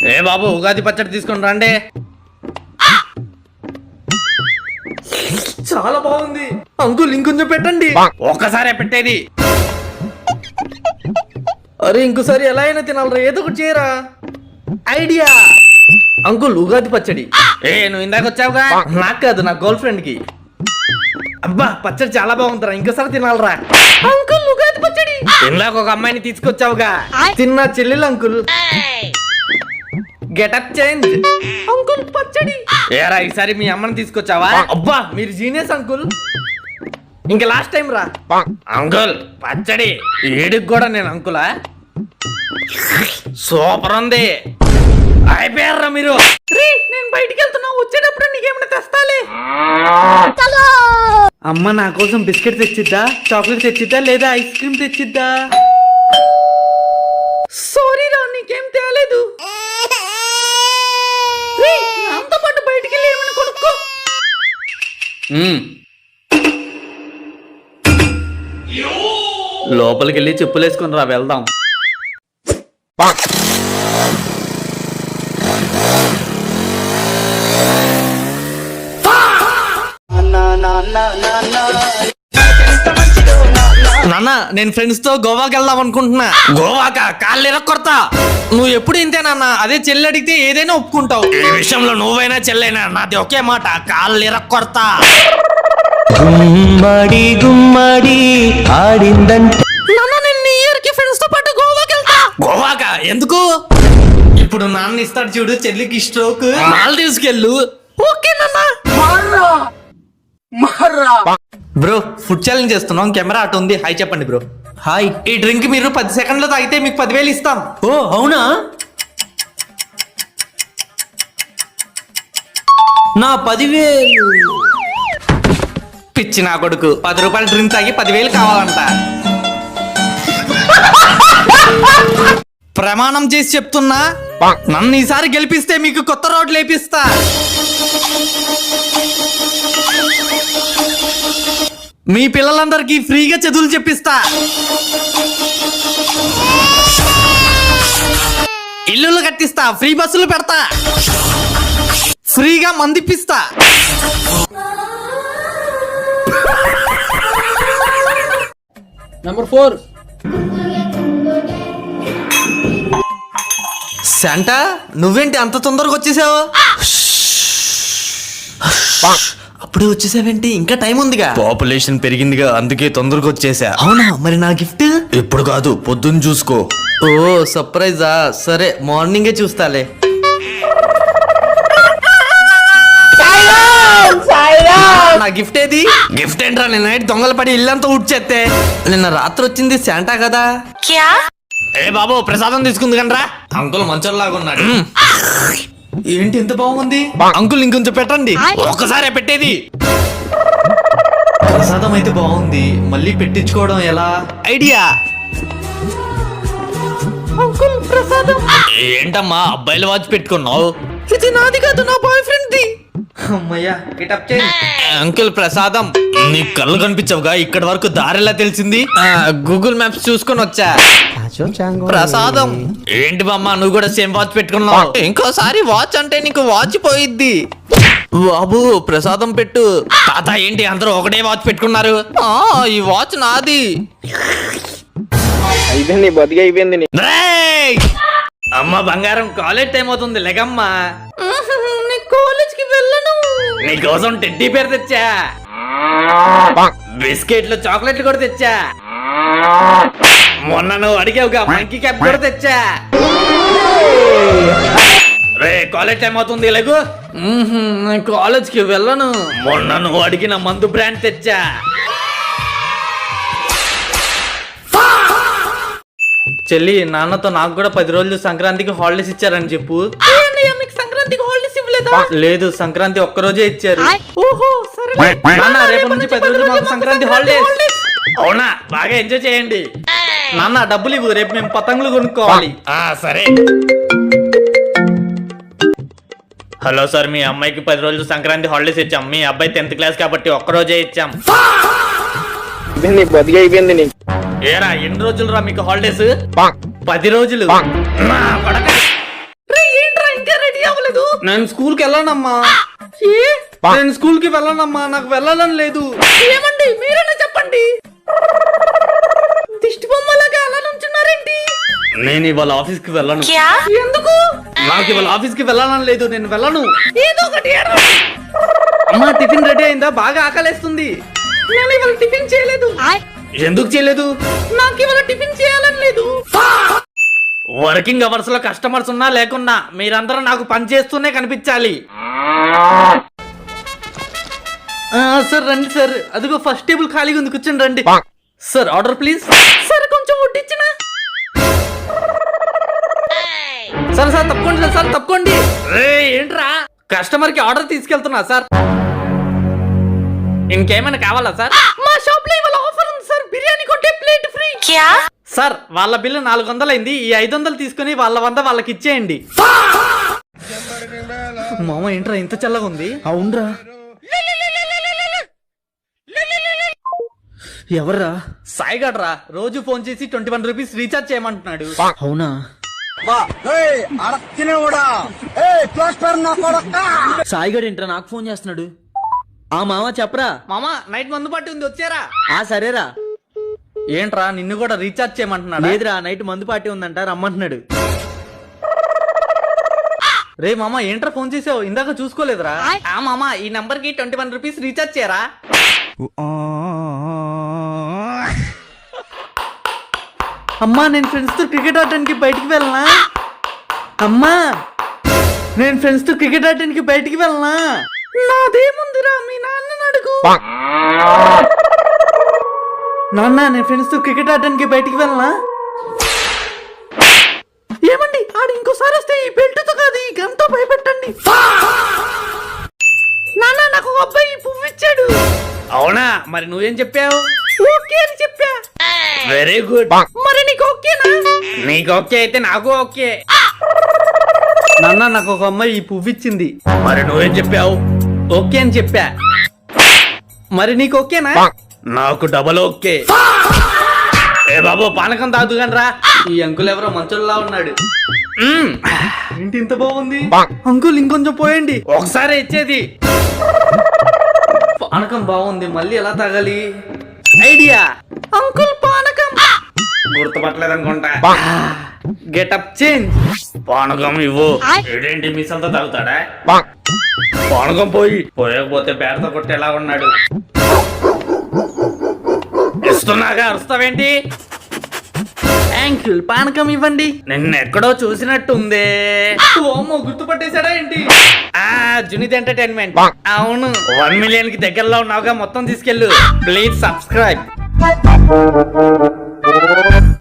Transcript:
ఏ బాబు ఉగాది పచ్చడి తీసుకొని రండి. చాలా బాగుంది అంకుల్, ఇంకొంచెం పెట్టండి. ఒక్కసారే పెట్టేది. అరే ఇంకోసారి ఎలా అయినా తినాలరా, ఏదో ఒకటి చేయరా. ఐడియా అంకుల్, ఉగాది పచ్చడి. ఏ నువ్వు ఇందాక వచ్చావుగా, నాకు కాదు నా గర్ల్ ఫ్రెండ్ కి. అబ్బా పచ్చడి చాలా బాగుందిరా, ఇంకోసారి తినాలరా. అంకుల్ ఉగాది పచ్చడి. ఇందాక ఒక అమ్మాయిని తీసుకొచ్చావుగా, తిన్నా చెల్లెలు అంకుల్. గెటప్ చేంజ్ అంకుల్, పచ్చడి. ఏరా ఈసారి మీ అమ్మని తీసుకొచ్చావా? అబ్బా మీరు జీనియస్ అంకుల్. ఇంకా లాస్ట్ టైం రా అంకుల్, పచ్చడి. ఏడుకి కూడా నేను అంకులా? సూపర్ ఉంది. అయిపోయారా మీరు? నేను బయటికి వెళ్తున్నా, వచ్చేటప్పుడు నీకేమైనా తెస్తాలే. అమ్మ నా కోసం బిస్కెట్ తెచ్చిద్దా, చాక్లెట్ తెచ్చిద్దా, లేదా ఐస్ క్రీమ్ తెచ్చిద్దా? సారీ రా, నీకేం తేలేదు. నాతో పాటు బయటికి వెళ్ళి ఏమైనా కొనుక్కో. లోపలికి వెళ్ళి చెప్పులేసుకుని రా, వెళ్దాం. నాన్న నేను ఫ్రెండ్స్ తో గోవాకి వెళ్దాం అనుకుంటున్నా. గోవాకా? కాళ్ళు ఎరక్కొడతా. నువ్వు ఎప్పుడు ఇంతే నాన్న, అదే చెల్లి అడిగితే ఏదైనా ఒప్పుకుంటావు. ఈ విషయంలో నువ్వైనా చెల్లైనా నాది ఒకే మాట, కాళ్ళు ఎరక్కొడతా. గుమ్మడి గుమ్మడి ఆడిందంటే నాన్న నేను న్యూ ఇయర్ కి ఫ్రెండ్స్ తో పాటు గోవాకి వెళ్తా. గోవాకా? ఎందుకు? ఇప్పుడు నాన్న ఇస్తాడు చూడు చెల్లికి స్ట్రోక్, మాల్దీవ్స్ కి వెళ్ళు. ఓకే నాన్న. బ్రో ఫుడ్ ఛాలెంజ్ చేస్తున్నాం, కెమెరా అటు ఉంది. హాయ్ చెప్పండి బ్రో. హాయ్. ఈ డ్రింక్ మీరు 10 సెకండ్లో తాగితే మీకు 10,000 ఇస్తాం. ఓ అవునా? నా 10,000. పిచ్చి నా కొడుకు, 10 రూపాయల డ్రింక్ తాగి 10,000 కావాలంట. ప్రమాణం చేసి చెప్తున్నా, నన్ను ఈసారి గెలిపిస్తే మీకు కొత్త రోడ్లు వేపిస్తా. మీ పిల్లలందరికీ ఫ్రీగా చదువులు చెప్పిస్తా. ఇల్లులు కట్టిస్తా, ఫ్రీ బస్సులు పెడతా, ఫ్రీగా మందిపిస్తా. నంబర్ 4. శాంటా నువ్వేంటి అంత తొందరగా వచ్చేసావు? అప్పుడే వచ్చేసావేంటి? ఇంకా టైం ఉందిగా. పాపులేషన్ పెరిగిందిగా, అందుకే తొందరగా వచ్చేసా. అవునా? మరి నా గిఫ్ట్ ఇప్పుడు కాదు, పొద్దున్న చూసుకో. ఓ సర్ప్రైజా? సరే మార్నింగే చూస్తాలే. నా గిఫ్ట్ ఏది? గిఫ్ట్ ఏంట్రా, నిన్న నైట్ దొంగలు పడి ఇల్లంతా ఉడ్చేస్తే. నిన్న రాత్రి వచ్చింది శాంటా కదా. ఏ బాబు ప్రసాదం తీసుకుంది కనరా. అంకుల్ మంచోళ్ళలాగా ఉన్నాడు. ఏంటి ఎంత బాగుంది అంకుల్, ఇంకొంచెం పెట్టండి. ఒక్కసారే పెట్టేది. ప్రసాదం అయితే బాగుంది, మళ్ళీ పెట్టించుకోవడం ఎలా? ఐడియా. అంకుల్ ప్రసాదం. ఏంటమ్మా అబ్బాయిల వాచ్ పెట్టుకున్నావు? ఇది నాది కాదు, నా బాయ్ ఫ్రెండ్ ది. అమ్మయ్యా గెటప్ చేయి. అంకుల్ ప్రసాదం. నీ కళ్ళు కనిపించవుగా, ఇక్కడ వరకు దారిలా తెలిసింది. గూగుల్ మ్యాప్స్ చూసుకొని వచ్చా. ప్రసాదం. ఏంటి బామ్మ నువ్వు కూడా సేమ్ వాచ్ పెట్టుకున్నావు? ఇంకోసారి వాచ్ అంటే నీకు వాచ్ పోయిద్ది. బాబు ప్రసాదం పెట్టు. తాత ఏంటి అందరూ ఒకటే వాచ్ పెట్టుకున్నారు? ఈ వాచ్ నాది. అయిపోయింది, బతికి అయిపోయింది. అమ్మ బంగారం, కాలేజ్ టైం అవుతుంది, లెగమ్మా. కాలేజ్ కి వెళ్ళను. నీకోసం టెడ్డీ పేరు తెచ్చా, బిస్కెట్లు చాక్లెట్లు కూడా తెచ్చా. మొన్న నువ్వు అడిగావుగా మంకీ క్యాప్ కూడా తెచ్చా. రే కాలేజ్ టైం అవుతుంది, లేగు. కాలేజ్ కి వెళ్ళను. మొన్న నువ్వు అడిగిన మందు బ్రాండ్ తెచ్చా. చెల్లి నాన్నతో నాకు కూడా 10 రోజులు సంక్రాంతికి హాలిడేస్ ఇచ్చారని చెప్పు. సంక్రాంతికి హాలిడేస్ ఇవ్వలేదా? లేదు, సంక్రాంతి ఒక్కరోజే ఇచ్చారు. ఓహో సరే నాన్న, రేపు నుంచి 10 రోజులు మాకు సంక్రాంతి హాలిడేస్. అవునా? బాగా ఎంజాయ్ చేయండి. నాన్న డబ్బులు ఇవ్వు, రేపు మేము పతంగులు కొనుక్కోవాలి. సరే. హలో సార్, మీ అమ్మాయికి 10 రోజులు సంక్రాంతి హాలిడేస్ ఇచ్చాం. మీ అబ్బాయి 10th క్లాస్ కాబట్టి ఒక్కరోజే ఇచ్చాం. బతికి అయిపోయింది. ఏరా ఎన్ని రోజులు రా మీకు హాలిడేస్? 10 రోజులు. నేను స్కూల్ కి వెళ్ళానమ్మా. నేను స్కూల్ కి వెళ్ళానమ్మా, నాకు వెళ్ళాలని లేదు. ఏమండి మీరైనా చెప్పండి. దిష్టి బొమ్మలాగా అలా నుంచున్నారేంటి? నేను ఇవాళ ఆఫీస్ కి వెళ్ళను. ఎందుకు? నాకు ఇవాళ ఆఫీస్ కి వెళ్ళాలని లేదు, నేను వెళ్ళను. ఏదో ఒకటి అమ్మా, టిఫిన్ రెడీ అయిందా? బాగా ఆకలేస్తుంది. నేను ఇవాళ టిఫిన్ చేయలేదు. ఎందుకు చేయలేదు? నాకు ఇవాళ టిఫిన్ చేయాలని లేదు. వర్కింగ్ అవర్స్ లో కస్టమర్స్ ఉన్నా లేకున్నా మీరందరూ నాకు పని చేస్తూనే కనిపించాలి. సార్ రండి సార్, అదిగో ఫస్ట్ టేబుల్ ఖాళీగా ఉంది, కూర్చొని రండి. Sir order please. సార్ కొంచెం వడ్డించిన. సార్ సార్ తప్పుకోండి సార్ తప్పుకోండి. ఏంట్రా కస్టమర్ కి ఆర్డర్ తీసుకెళ్తున్నా సార్. ఇంకేమైనా కావాలా సార్? మా షాప్ లో ఇవాళ ఆఫర్ ఉంది సార్, బిర్యానీ కొంటే ప్లేట్ ఫ్రీ. సార్ వాళ్ళ బిల్లు 400 అయింది, ఈ 500 తీసుకుని వాళ్ళ 100 వాళ్ళకి ఇచ్చేయండి. మామ ఏంట్రా ఇంత చల్లగా ఉంది? అవునరా. ఎవర్రా? సాయిగడ్రా, రోజు ఫోన్ చేసి 21 రూపీస్ రీఛార్జ్ చేయమంటున్నాడు. అవునా? సాయిగడ్ ఏంట్రా నాకు ఫోన్ చేస్తున్నాడు? ఆ మామ చెప్పరా. మామ నైట్ మందు పట్టి ఉంది, వచ్చారా? ఆ సరేరా. ఏంట్రా నిన్ను కూడా రీఛార్జ్ చేయమంటున్నాడు? లేదురా, నైట్ మందు పార్టీ ఉందంట, రమ్మంటున్నాడు. రే మామ ఏంట్రా ఫోన్ చేసావు? ఇందాక చూసుకోలేదురా? ఆ మామ ఈ నంబర్ కి 21 రూపీస్ రీఛార్జ్ చేయరా. అమ్మా నేను ఫ్రెండ్స్ తో క్రికెట్ ఆడటానికి బయటికి వెళ్ళనా? అమ్మా నేను ఫ్రెండ్స్ తో క్రికెట్ ఆడటానికి బయటికి వెళ్ళనా? నాదేముందిరా, మీ నాన్నని అడుగు. నాన్న నేను ఫ్రెండ్స్ తో క్రికెట్ ఆడటానికి బయటికి వెళ్ళనా? ఏమండి ఆడు ఇంకోసారి వస్తే ఈ బెల్ట్ తో కాదు ఈ గన్తో భయపెట్టండి. నాన్న నాకు ఒక అబ్బాయి పువ్వు ఇచ్చాడు. అవునా, మరి నువ్వేం చెప్పావు? ఓకే అని చెప్పా. Very good. మరి నీకు ఓకేనా? నీకు ఓకే అయితే నాకు ఓకే. నాన్న నాకు ఒక అమ్మాయి ఈ పువ్వు ఇచ్చింది. మరి నువ్వేం చెప్పావు? ఓకే అని చెప్పా. మరి నీకు ఓకేనా? నాకు డబల్ ఓకే. ఏ బాబు పానకం తాగుగాని రా. ఈ అంకుల్ ఎవరో మంచుల్లా ఉన్నాడు. ఏంటి ఇంత బాగుంది? అంకుల్ ఇంకొంచెం పోయండి, ఒకసారి ఇచ్చేది. పానకం బాగుంది, మళ్ళీ ఎలా తాగాలి? ఐడియా. అంకుల్ పానకం. గుర్తుపట్టలేదు అనుకుంటా. Getup change. పానకం ఇవ్వు. ఏంటి మిసంతో తాగుతాడా? పానకం పోయకపోతే పేరుతో కొట్టేలా ఉన్నాడు. ఇస్తున్నాగా అరుస్తావేంటి? అంకుల్ పానకం ఇవ్వండి. నిన్న ఎక్కడో చూసినట్టుంది. ఓమో గుర్తుపట్టేశాడా ఏంటి? జునిత్ ఎంటర్టైన్మెంట్. అవును, 1 మిలియన్ కి దగ్గరలో ఉన్నావుగా, మొత్తం తీసుకెళ్ళు. Please subscribe.